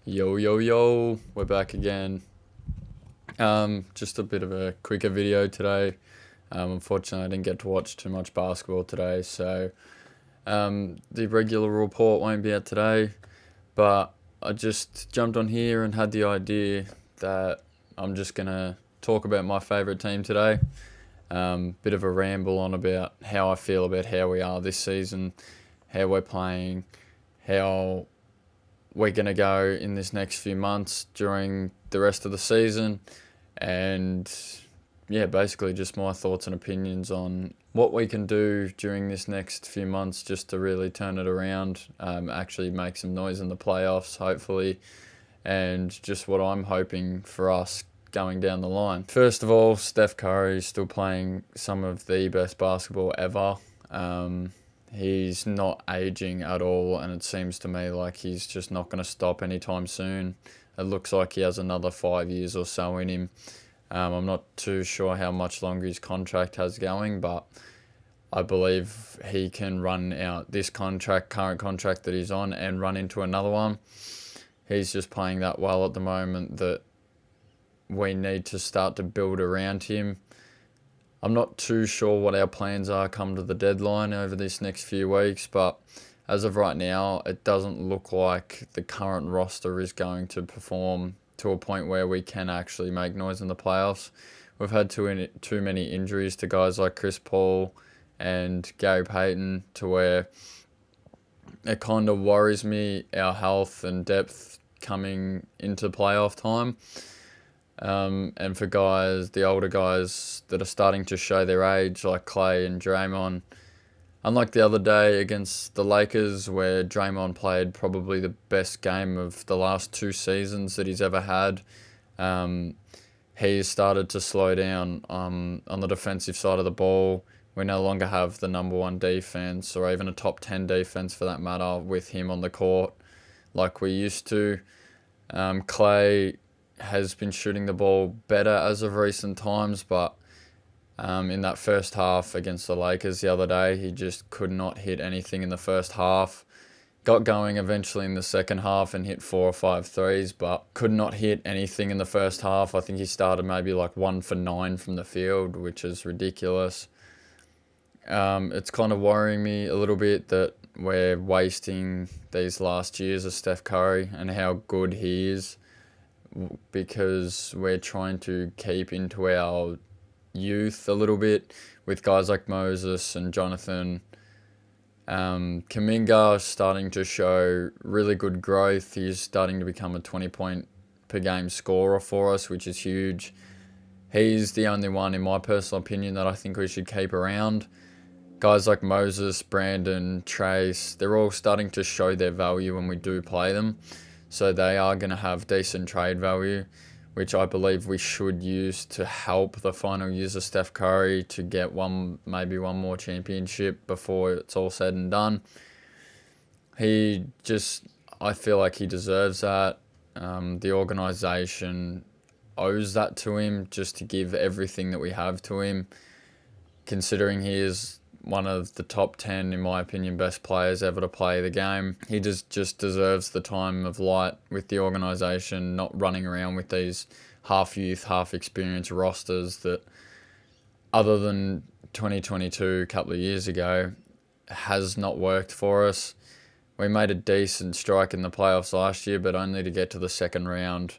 Yo, yo, yo, we're back again. Just a bit of a quicker video today. Unfortunately, I didn't get to watch too much basketball today, so the regular report won't be out today. But I just jumped on here and had the idea that I'm just gonna talk about my favourite team today. Bit of a ramble on about how I feel about how we are this season, how we're playing, how we're going to go in this next few months during the rest of the season. And yeah, basically just my thoughts and opinions on what we can do during this next few months just to really turn it around, actually make some noise in the playoffs, hopefully, and just what I'm hoping for us going down the line. First of all, Steph Curry is still playing some of the best basketball ever. He's not aging at all, and it seems to me like he's just not going to stop anytime soon. It looks like he has another 5 years or so in him. I'm not too sure how much longer his contract has going, but I believe he can run out this current contract that he's on, and run into another one. He's just playing that well at the moment that we need to start to build around him. I'm not too sure what our plans are come to the deadline over this next few weeks, but as of right now, it doesn't look like the current roster is going to perform to a point where we can actually make noise in the playoffs. We've had too many injuries to guys like Chris Paul and Gary Payton to where it kind of worries me, our health and depth coming into playoff time. And for guys, the older guys that are starting to show their age, like Clay and Draymond, unlike the other day against the Lakers, where Draymond played probably the best game of the last 2 seasons that he's ever had, he started to slow down on the defensive side of the ball. We no longer have the number one defense, or even a top 10 defense for that matter, with him on the court like we used to. Clay has been shooting the ball better as of recent times, but in that first half against the Lakers the other day, he just could not hit anything in the first half. Got going eventually in the second half and hit 4 or 5 threes, but could not hit anything in the first half. I think he started maybe like 1 for 9 from the field, which is ridiculous. It's kind of worrying me a little bit that we're wasting these last years of Steph Curry and how good he is, because we're trying to keep into our youth a little bit with guys like Moses and Jonathan. Kuminga is starting to show really good growth. He's starting to become a 20 point per game scorer for us, which is huge. He's the only one, in my personal opinion, that I think we should keep around. Guys like Moses, Brandon, Trace, they're all starting to show their value when we do play them. So they are going to have decent trade value, which I believe we should use to help the final years of Steph Curry to get maybe one more championship before it's all said and done. I feel like he deserves that. The organisation owes that to him, just to give everything that we have to him, considering he is one of the top 10, in my opinion, best players ever to play the game. He just deserves the time of light with the organisation, not running around with these half youth, half experienced rosters that, other than 2022, a couple of years ago, has not worked for us. We made a decent strike in the playoffs last year, but only to get to the second round.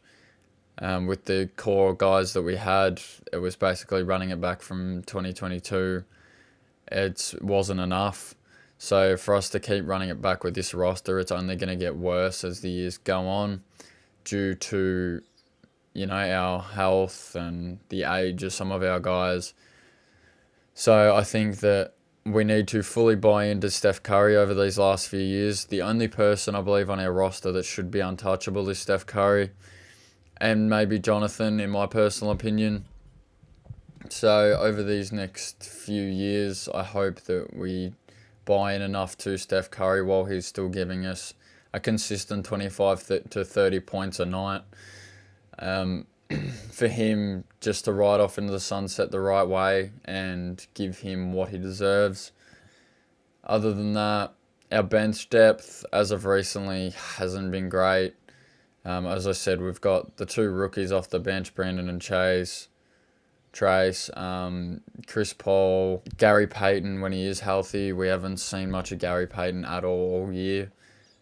With the core guys that we had, it was basically running it back from 2022. It wasn't enough. So for us to keep running it back with this roster, it's only going to get worse as the years go on, due to, our health and the age of some of our guys. So I think that we need to fully buy into Steph Curry over these last few years. The only person I believe on our roster that should be untouchable is Steph Curry, and maybe Jonathan, in my personal opinion. So over these next few years, I hope that we buy in enough to Steph Curry while he's still giving us a consistent 25 to 30 points a night. For him just to ride off into the sunset the right way and give him what he deserves. Other than that, our bench depth as of recently hasn't been great. As I said, we've got the two rookies off the bench, Brandon and Trace, Chris Paul, Gary Payton when he is healthy. We haven't seen much of Gary Payton at all year.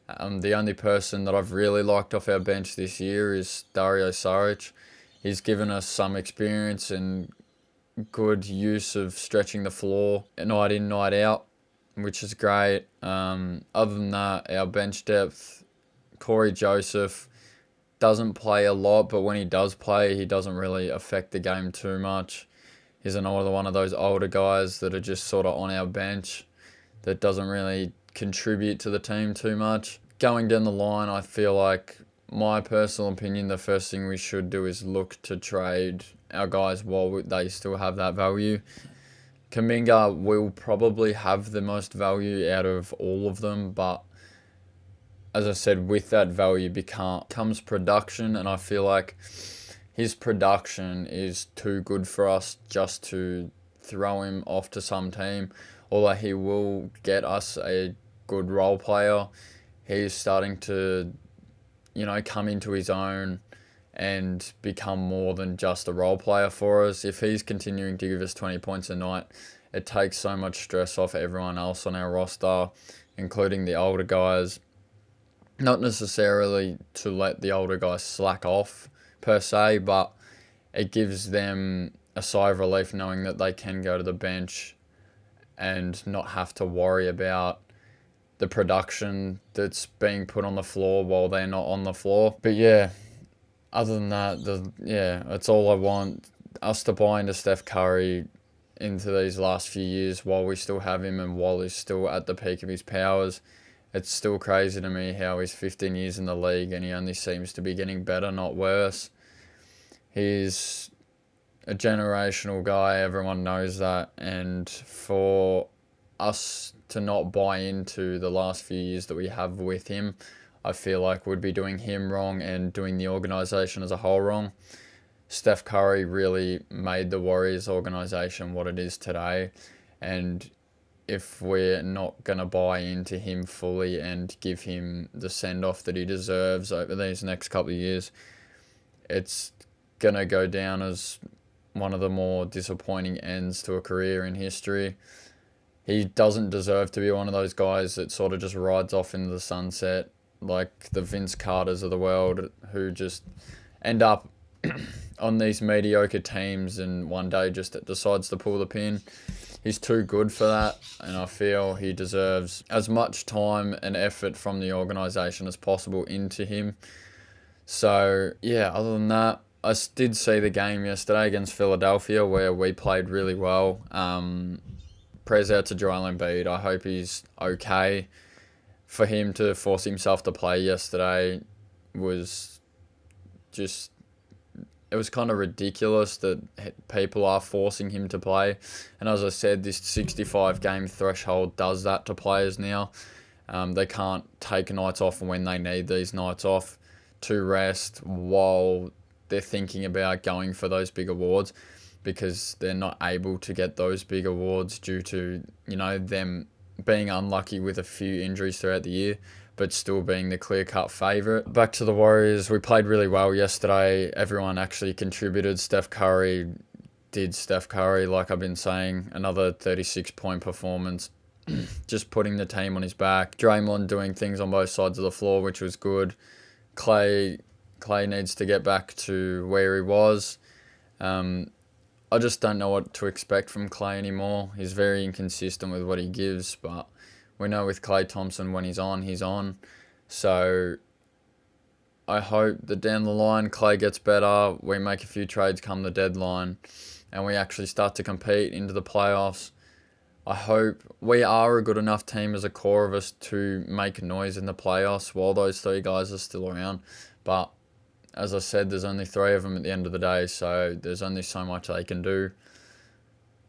The only person that I've really liked off our bench this year is Dario Saric. He's given us some experience and good use of stretching the floor night in, night out, which is great. Other than that, our bench depth, Corey Joseph doesn't play a lot, but when he does play, he doesn't really affect the game too much. He's another one of those older guys that are just sort of on our bench that doesn't really contribute to the team too much. Going down the line, I feel like, my personal opinion, the first thing we should do is look to trade our guys while they still have that value. Kuminga will probably have the most value out of all of them, but as I said, with that value comes production, and I feel like his production is too good for us just to throw him off to some team. Although he will get us a good role player, he's starting to, come into his own and become more than just a role player for us. If he's continuing to give us 20 points a night, it takes so much stress off everyone else on our roster, including the older guys. Not necessarily to let the older guys slack off per se, but it gives them a sigh of relief knowing that they can go to the bench and not have to worry about the production that's being put on the floor while they're not on the floor. But yeah, other than that, that's all I want. Us to buy into Steph Curry into these last few years while we still have him and while he's still at the peak of his powers. It's still crazy to me how he's 15 years in the league and he only seems to be getting better, not worse. He's a generational guy, everyone knows that, and for us to not buy into the last few years that we have with him, I feel like would be doing him wrong and doing the organisation as a whole wrong. Steph Curry really made the Warriors organisation what it is today, and if we're not going to buy into him fully and give him the send-off that he deserves over these next couple of years, it's going to go down as one of the more disappointing ends to a career in history. He doesn't deserve to be one of those guys that sort of just rides off into the sunset, like the Vince Carters of the world, who just end up on these mediocre teams and one day just decides to pull the pin. He's too good for that, and I feel he deserves as much time and effort from the organisation as possible into him. So, yeah, other than that, I did see the game yesterday against Philadelphia where we played really well. Prayers out to Joel Embiid. I hope he's okay. For him to force himself to play yesterday was just... It was kind of ridiculous that people are forcing him to play. And as I said, this 65-game threshold does that to players now. They can't take nights off when they need these nights off to rest while they're thinking about going for those big awards, because they're not able to get those big awards due to, them being unlucky with a few injuries throughout the year, but still being the clear-cut favourite. Back to the Warriors, we played really well yesterday. Everyone actually contributed. Steph Curry did Steph Curry, like I've been saying. Another 36-point performance, just putting the team on his back. Draymond doing things on both sides of the floor, which was good. Clay needs to get back to where he was. I just don't know what to expect from Clay anymore. He's very inconsistent with what he gives, but we know with Klay Thompson, when he's on, he's on. So I hope that down the line, Clay gets better, we make a few trades come the deadline, and we actually start to compete into the playoffs. I hope we are a good enough team as a core of us to make noise in the playoffs while those three guys are still around. But as I said, there's only three of them at the end of the day, so there's only so much they can do.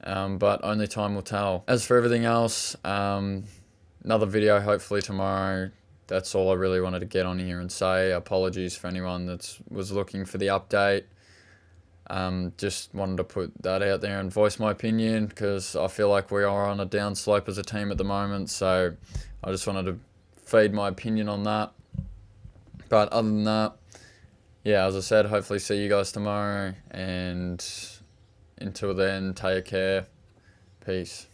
But only time will tell. As for everything else, another video hopefully tomorrow. That's all I really wanted to get on here and say. Apologies for anyone that was looking for the update. Just wanted to put that out there and voice my opinion, because I feel like we are on a down slope as a team at the moment, so I just wanted to feed my opinion on that. But other than that, yeah, as I said, hopefully see you guys tomorrow. And until then, take care. Peace.